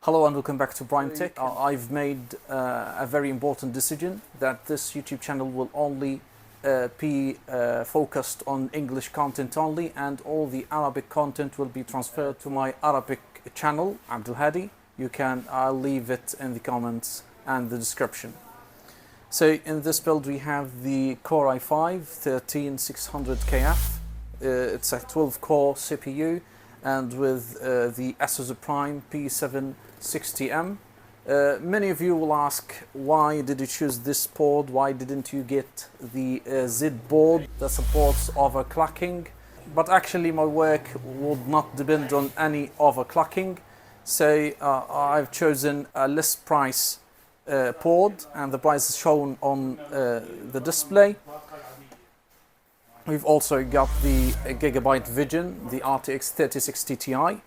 Hello and welcome back to Tech. I've made a very important decision that this YouTube channel will only be focused on English content only, and all the Arabic content will be transferred to my Arabic channel, Abdul Hadi. I'll leave it in the comments and the description. So in this build we have the Core i5 13600KF. It's a 12-core CPU, and with the Asus Prime P760M. Many of you will ask, why did you choose this board? Why didn't you get the Z board that supports overclocking? But actually my work would not depend on any overclocking, so I've chosen a less price board, and the price is shown on the display. We've also got the Gigabyte Vision, the RTX 3060 Ti.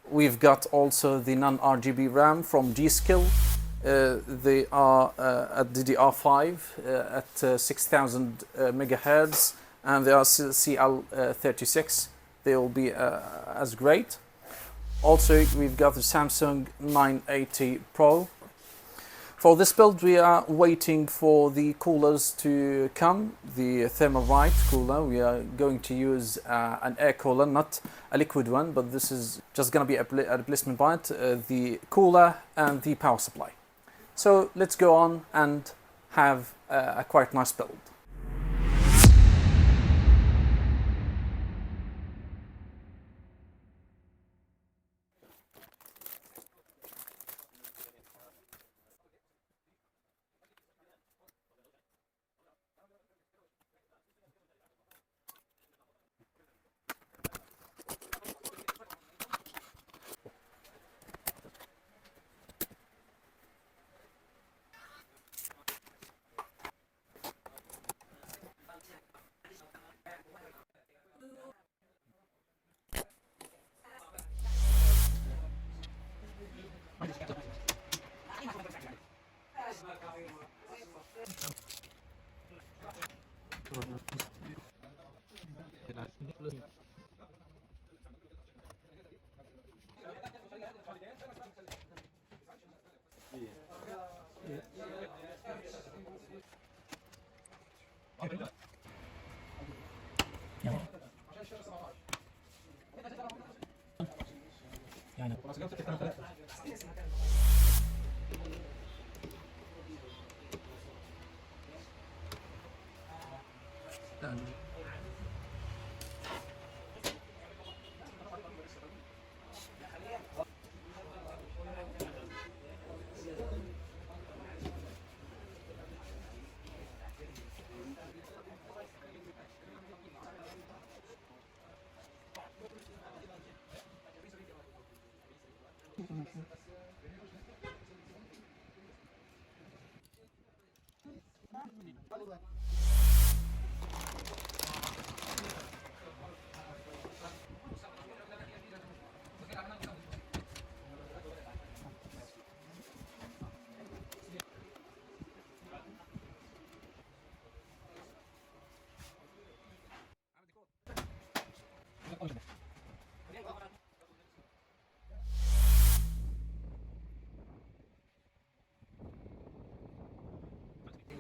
We've got also the non-RGB RAM from G-Skill. They are at DDR5 at 6000 megahertz, and they are CL36. They will be as great. Also, we've got the Samsung 980 Pro. For this build, we are waiting for the coolers to come, the Thermalright cooler. We are going to use an air cooler, not a liquid one, but this is just going to be a replacement by it, the cooler and the power supply. So let's go on and have a quite nice build.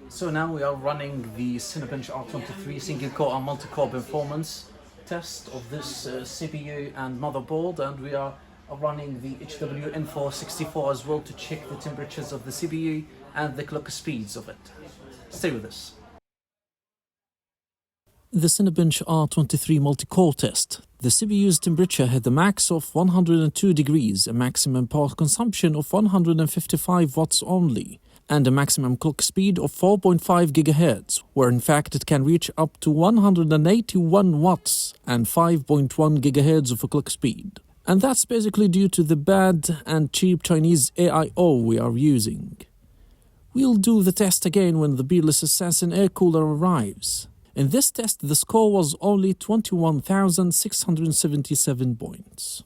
So now we are running the Cinebench R23 single-core and multi-core performance test of this CPU and motherboard, and we are running the HW-N464 as well to check the temperatures of the CPU and the clock speeds of it. Stay with us. The Cinebench R23 multi-core test. The CPU's temperature had a max of 102 degrees, a maximum power consumption of 155 watts only, and a maximum clock speed of 4.5 GHz, where in fact it can reach up to 181 watts and 5.1 GHz of a clock speed. And that's basically due to the bad and cheap Chinese AIO we are using. We'll do the test again when the Peerless Assassin air cooler arrives. In this test, the score was only 21,677 points.